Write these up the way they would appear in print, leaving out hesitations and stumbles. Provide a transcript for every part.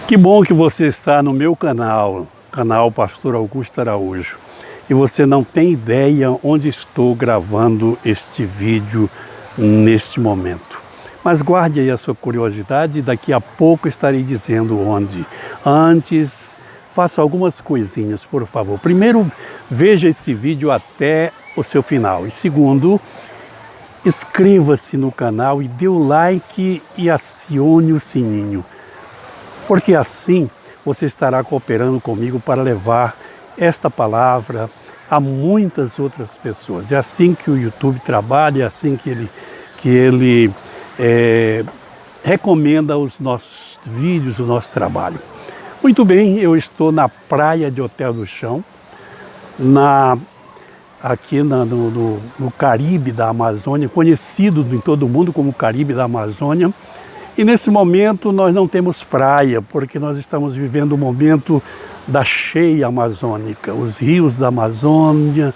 Que bom que você está no meu canal Pastor Augusto Araújo. E você não tem ideia onde estou gravando este vídeo neste momento. Mas guarde aí a sua curiosidade e daqui a pouco estarei dizendo onde. Antes, faça algumas coisinhas, por favor. Primeiro, veja esse vídeo até o seu final. E segundo, inscreva-se no canal e dê o like e acione o sininho. Porque assim você estará cooperando comigo para levar esta palavra a muitas outras pessoas. É assim que o YouTube trabalha, é assim que ele recomenda os nossos vídeos, o nosso trabalho. Muito bem, eu estou na praia de Hotel do Chão, aqui no Caribe da Amazônia, conhecido em todo o mundo como Caribe da Amazônia. E nesse momento nós não temos praia, porque nós estamos vivendo o momento da cheia amazônica. Os rios da Amazônia,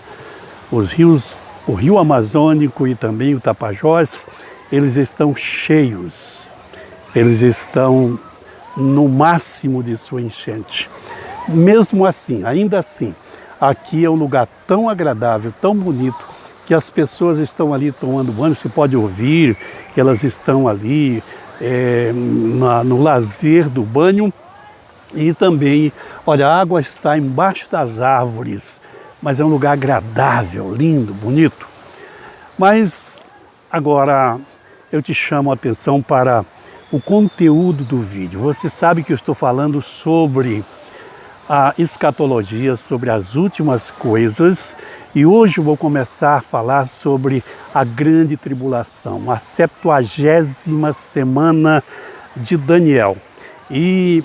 o rio Amazônico e também o Tapajós, eles estão cheios, eles estão no máximo de sua enchente. Mesmo assim, ainda assim, aqui é um lugar tão agradável, tão bonito, que as pessoas estão ali tomando banho, você pode ouvir que elas estão ali no lazer do banho. E também, olha, a água está embaixo das árvores, mas é um lugar agradável, lindo, bonito. Mas agora eu te chamo a atenção para o conteúdo do vídeo. Você sabe que eu estou falando sobre a escatologia, sobre as últimas coisas, e hoje eu vou começar a falar sobre a grande tribulação, a 70ª semana de Daniel. E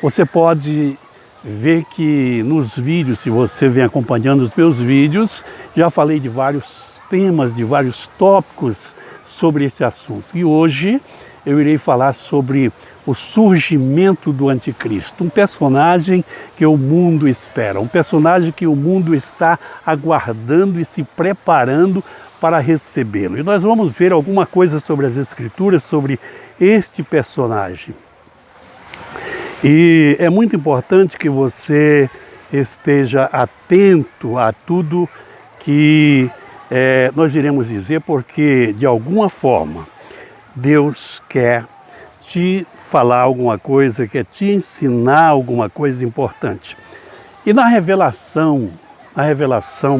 você pode ver que nos vídeos, se você vem acompanhando os meus vídeos, já falei de vários temas, de vários tópicos sobre esse assunto. E hoje eu irei falar sobre o surgimento do anticristo, um personagem que o mundo espera, um personagem que o mundo está aguardando e se preparando para recebê-lo. E nós vamos ver alguma coisa sobre as Escrituras, sobre este personagem. E é muito importante que você esteja atento a tudo que nós iremos dizer, porque de alguma forma Deus quer te falar alguma coisa, quer te ensinar alguma coisa importante. E na revelação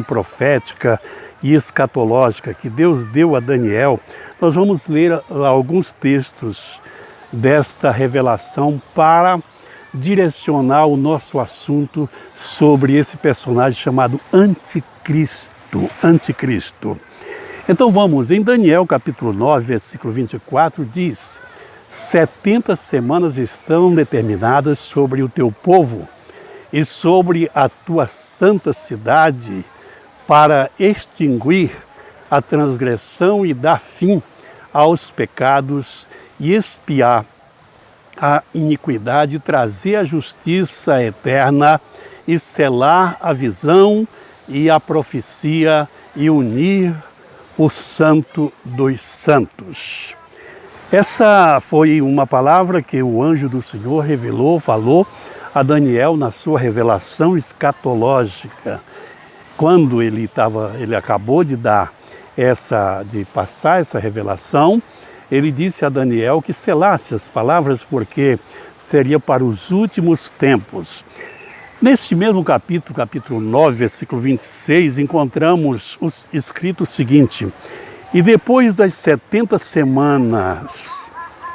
profética e escatológica que Deus deu a Daniel, nós vamos ler alguns textos desta revelação para direcionar o nosso assunto sobre esse personagem chamado Anticristo. Então vamos, em Daniel capítulo 9, versículo 24, diz: 70 semanas estão determinadas sobre o teu povo e sobre a tua santa cidade para extinguir a transgressão e dar fim aos pecados e expiar a iniquidade, trazer a justiça eterna e selar a visão e a profecia e unir o santo dos santos. Essa foi uma palavra que o anjo do Senhor falou a Daniel na sua revelação escatológica. Quando ele acabou de passar essa revelação, ele disse a Daniel que selasse as palavras, porque seria para os últimos tempos. Neste mesmo capítulo 9, versículo 26, encontramos escrito o seguinte: e depois das 70 semanas,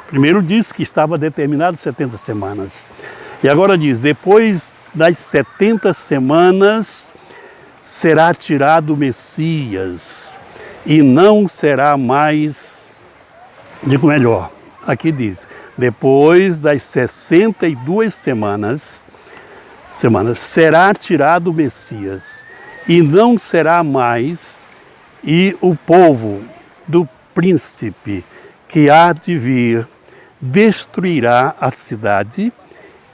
primeiro diz que estava determinado 70 semanas, e agora diz, depois das 70 semanas será tirado o Messias, e não será mais, digo melhor, aqui diz, depois das 62 semanas será tirado o Messias, e não será mais, e o povo do príncipe que há de vir destruirá a cidade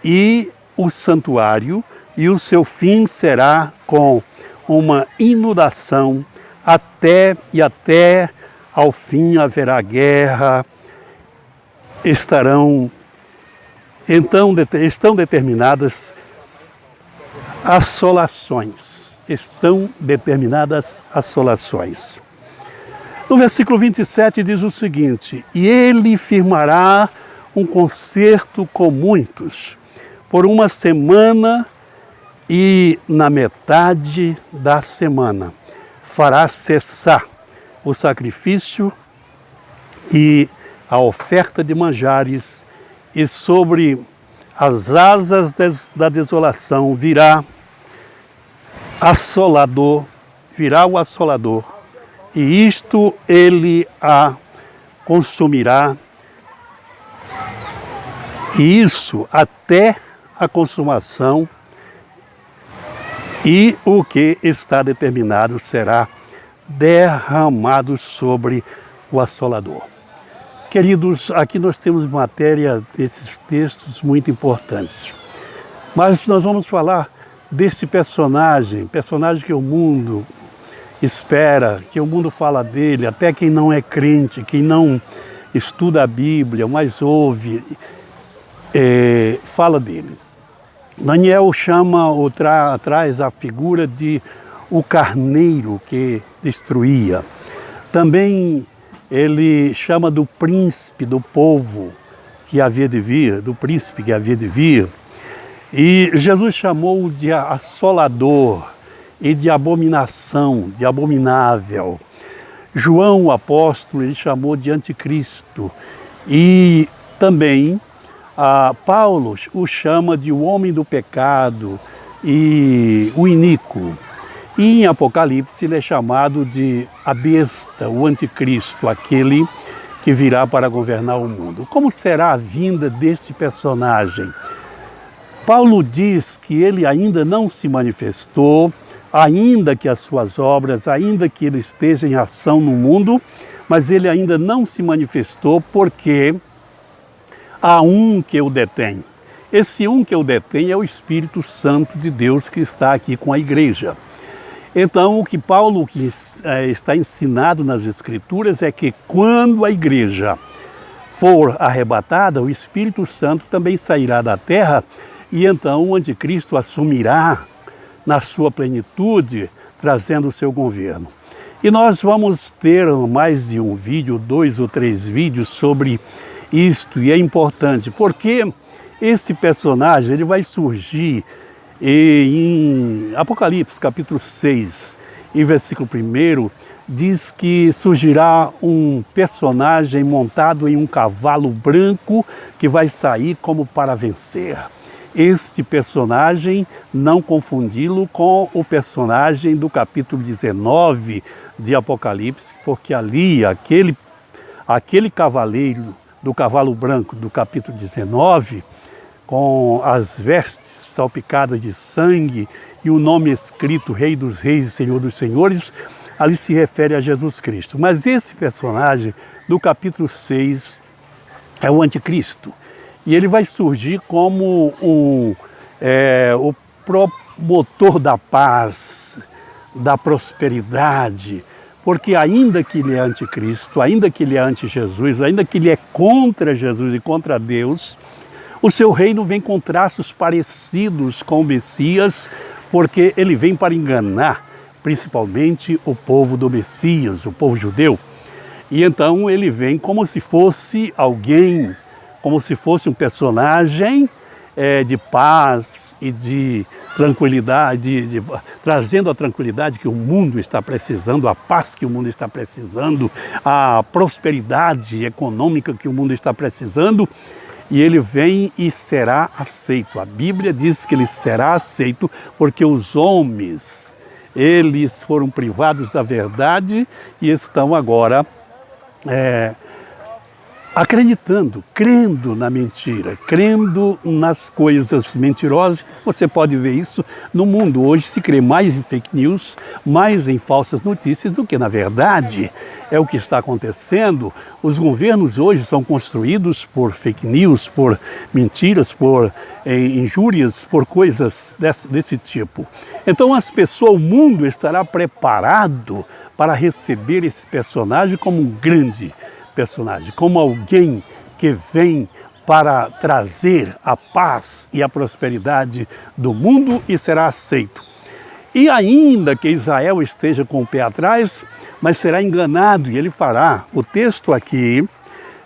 e o santuário, e o seu fim será com uma inundação até ao fim haverá guerra, estarão Então estão determinadas assolações. Estão determinadas assolações. No versículo 27 diz o seguinte: e ele firmará um concerto com muitos por uma semana, e na metade da semana fará cessar o sacrifício e a oferta de manjares, e sobre as asas da desolação virá o assolador, e isto ele a consumirá, e isso até a consumação, e o que está determinado será derramado sobre o assolador. Queridos, aqui nós temos matéria desses textos muito importantes, mas nós vamos falar deste personagem que o mundo espera, que o mundo fala dele, até quem não é crente, quem não estuda a Bíblia, mas ouve, fala dele. Daniel traz a figura de o carneiro que destruía. Também ele chama do príncipe do povo que havia de vir, do príncipe que havia de vir. E Jesus chamou de assolador e de abominação, de abominável. João, o apóstolo, ele chamou de anticristo. E também Paulo o chama de o homem do pecado e o iníquo. E em Apocalipse ele é chamado de a besta, o anticristo, aquele que virá para governar o mundo. Como será a vinda deste personagem? Paulo diz que ele ainda não se manifestou, ainda que as suas obras, ainda que ele esteja em ação no mundo, mas ele ainda não se manifestou porque há um que o detém. Esse um que o detém é o Espírito Santo de Deus que está aqui com a igreja. Então, o que Paulo está ensinado nas Escrituras é que quando a igreja for arrebatada, o Espírito Santo também sairá da terra, e então o anticristo assumirá na sua plenitude, trazendo o seu governo. E nós vamos ter mais de um vídeo, 2 ou 3 vídeos sobre isto, e é importante, porque esse personagem ele vai surgir em Apocalipse, capítulo 6, e versículo 1, diz que surgirá um personagem montado em um cavalo branco que vai sair como para vencer. Este personagem, não confundi-lo com o personagem do capítulo 19 de Apocalipse, porque ali, aquele cavaleiro do cavalo branco do capítulo 19, com as vestes salpicadas de sangue e o nome escrito Rei dos Reis e Senhor dos Senhores, ali se refere a Jesus Cristo. Mas esse personagem do capítulo 6 é o anticristo. E ele vai surgir como o promotor da paz, da prosperidade, porque ainda que ele é anticristo, ainda que ele é anti-Jesus, ainda que ele é contra Jesus e contra Deus, o seu reino vem com traços parecidos com o Messias, porque ele vem para enganar principalmente o povo do Messias, o povo judeu. E então ele vem como se fosse alguém, como se fosse um personagem de paz e de tranquilidade, trazendo a tranquilidade que o mundo está precisando, a paz que o mundo está precisando, a prosperidade econômica que o mundo está precisando. E ele vem e será aceito. A Bíblia diz que ele será aceito porque os homens, eles foram privados da verdade e estão agora acreditando, crendo na mentira, crendo nas coisas mentirosas. Você pode ver isso no mundo. Hoje se crê mais em fake news, mais em falsas notícias do que na verdade. É o que está acontecendo. Os governos hoje são construídos por fake news, por mentiras, por injúrias, por coisas desse tipo. Então as pessoas, o mundo estará preparado para receber esse personagem como um grande personagem, como alguém que vem para trazer a paz e a prosperidade do mundo e será aceito. E ainda que Israel esteja com o pé atrás, mas será enganado e ele fará, o texto aqui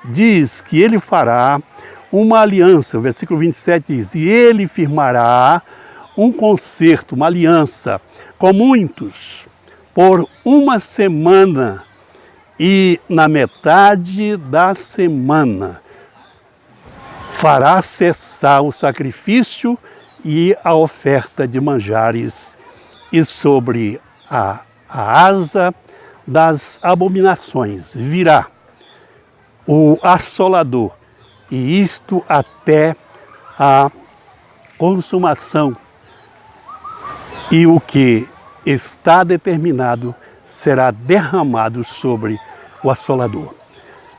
diz que ele fará uma aliança, o versículo 27 diz, e ele firmará um concerto, uma aliança com muitos por uma semana e na metade da semana fará cessar o sacrifício e a oferta de manjares e sobre a asa das abominações virá o assolador, e isto até a consumação. E o que está determinado será derramado sobre o assolador.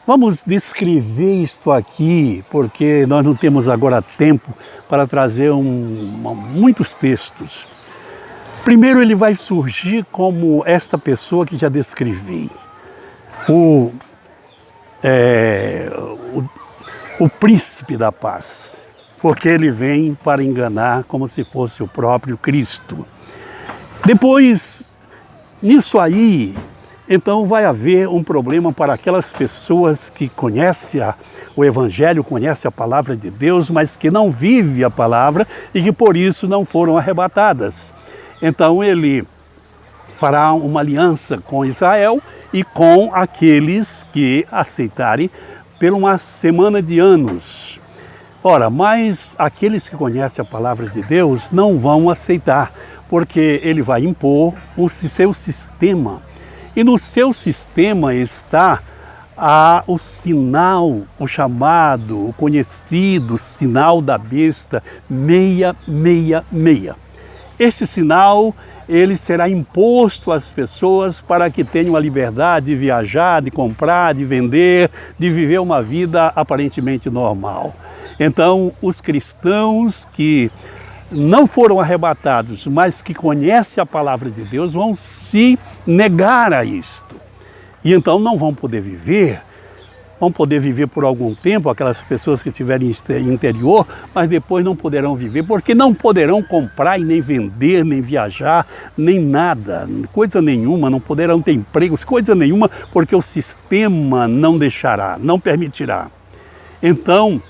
Vamos descrever isto aqui, porque nós não temos agora tempo para trazer muitos textos. Primeiro ele vai surgir como esta pessoa que já descrevi. O príncipe da paz, porque ele vem para enganar como se fosse o próprio Cristo. Depois, nisso aí, então vai haver um problema para aquelas pessoas que conhecem o Evangelho, conhecem a palavra de Deus, mas que não vivem a palavra e que por isso não foram arrebatadas. Então ele fará uma aliança com Israel e com aqueles que aceitarem por uma semana de anos. Ora, mas aqueles que conhecem a palavra de Deus não vão aceitar, porque ele vai impor o seu sistema. E no seu sistema está o sinal, o chamado, o conhecido sinal da besta 666. Esse sinal, ele será imposto às pessoas para que tenham a liberdade de viajar, de comprar, de vender, de viver uma vida aparentemente normal. Então, os cristãos que não foram arrebatados, mas que conhecem a palavra de Deus, vão se negar a isto. E então não vão poder viver por algum tempo, aquelas pessoas que tiverem interior, mas depois não poderão viver, porque não poderão comprar e nem vender, nem viajar, nem nada, coisa nenhuma, não poderão ter empregos, coisa nenhuma, porque o sistema não deixará, não permitirá. Então,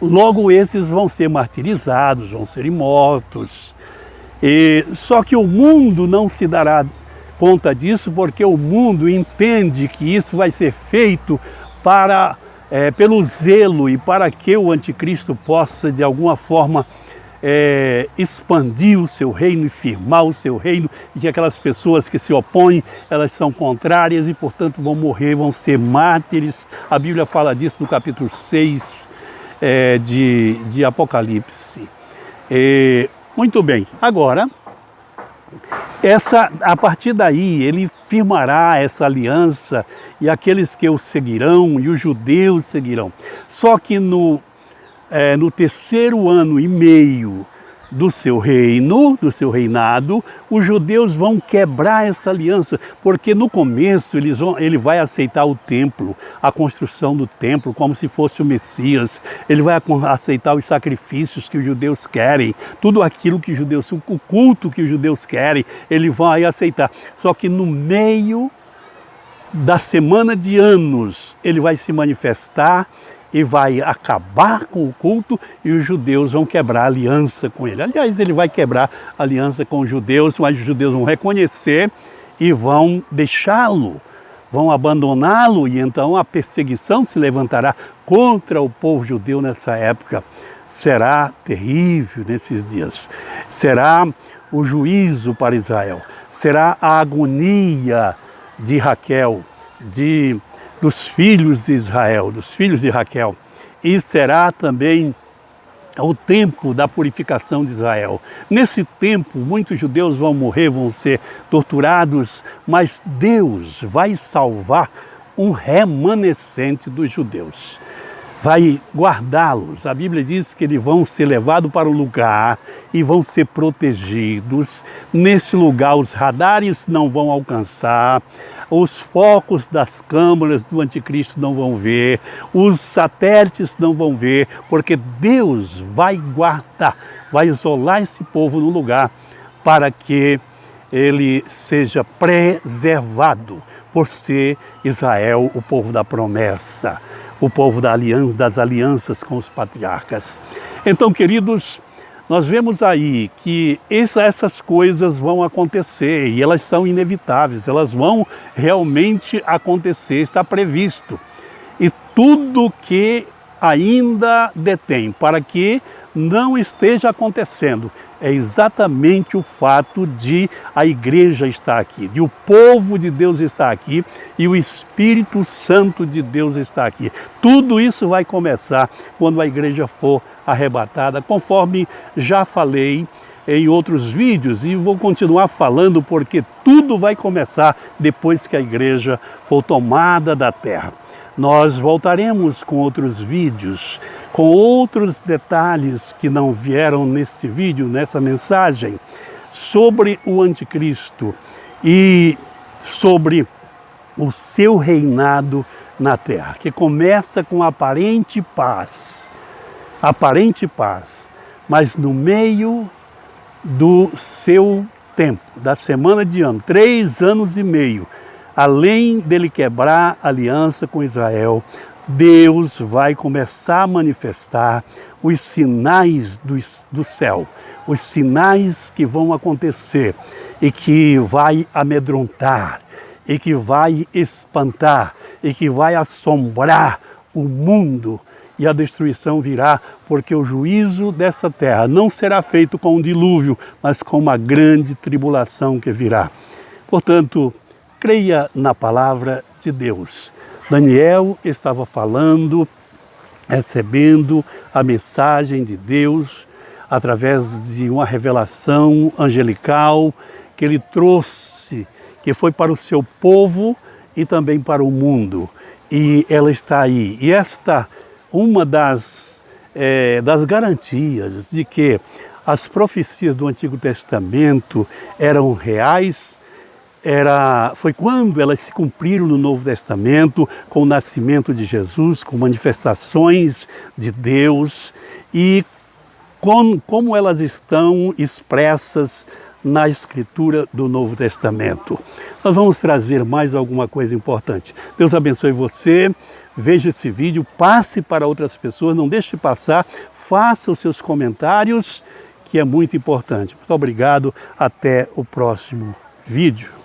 logo esses vão ser martirizados, vão ser mortos. Só que o mundo não se dará conta disso, porque o mundo entende que isso vai ser feito pelo zelo e para que o anticristo possa de alguma forma expandir o seu reino e firmar o seu reino, e que aquelas pessoas que se opõem, elas são contrárias e portanto vão morrer, vão ser mártires. A Bíblia fala disso no capítulo 6 de Apocalipse. Muito bem, agora a partir daí ele firmará essa aliança, e aqueles que o seguirão e os judeus seguirão. Só que no terceiro ano e meio do seu reino, do seu reinado, os judeus vão quebrar essa aliança, porque no começo ele vai aceitar o templo, a construção do templo, como se fosse o Messias. Ele vai aceitar os sacrifícios que os judeus querem, tudo aquilo que os judeus, o culto que os judeus querem, ele vai aceitar. Só que no meio da semana de anos, ele vai se manifestar e vai acabar com o culto, e os judeus vão quebrar a aliança com ele. Aliás, ele vai quebrar a aliança com os judeus, mas os judeus vão reconhecer e vão deixá-lo, vão abandoná-lo, e então a perseguição se levantará contra o povo judeu nessa época. Será terrível nesses dias. Será o juízo para Israel. Será a agonia de Raquel, dos filhos de Israel, dos filhos de Raquel. E será também o tempo da purificação de Israel. Nesse tempo, muitos judeus vão morrer, vão ser torturados, mas Deus vai salvar um remanescente dos judeus. vai guardá-los. A Bíblia diz que eles vão ser levados para um lugar e vão ser protegidos. Nesse lugar os radares não vão alcançar, os focos das câmeras do anticristo não vão ver, os satélites não vão ver, porque Deus vai guardar, vai isolar esse povo no lugar para que ele seja preservado por ser Israel, o povo da promessa, o povo das alianças com os patriarcas. Então, queridos, nós vemos aí que essas coisas vão acontecer e elas são inevitáveis, elas vão realmente acontecer, está previsto. E tudo que ainda detém para que não esteja acontecendo é exatamente o fato de a igreja estar aqui, de o povo de Deus estar aqui e o Espírito Santo de Deus estar aqui. Tudo isso vai começar quando a igreja for arrebatada, conforme já falei em outros vídeos e vou continuar falando porque tudo vai começar depois que a igreja for tomada da terra. Nós voltaremos com outros vídeos, com outros detalhes que não vieram nesse vídeo, nessa mensagem, sobre o anticristo e sobre o seu reinado na terra, que começa com aparente paz, mas no meio do seu tempo, da semana de ano, 3 anos e meio, além dele quebrar a aliança com Israel, Deus vai começar a manifestar os sinais do céu, os sinais que vão acontecer e que vai amedrontar, e que vai espantar, e que vai assombrar o mundo. E a destruição virá, porque o juízo dessa terra não será feito com um dilúvio, mas com uma grande tribulação que virá. Portanto, creia na palavra de Deus. Daniel estava falando, recebendo a mensagem de Deus através de uma revelação angelical que ele trouxe, que foi para o seu povo e também para o mundo. E ela está aí. E esta uma das garantias de que as profecias do Antigo Testamento eram reais, foi quando elas se cumpriram no Novo Testamento, com o nascimento de Jesus, com manifestações de Deus e como elas estão expressas na Escritura do Novo Testamento. Nós vamos trazer mais alguma coisa importante. Deus abençoe você, veja esse vídeo, passe para outras pessoas, não deixe de passar, faça os seus comentários, que é muito importante. Muito obrigado, até o próximo vídeo.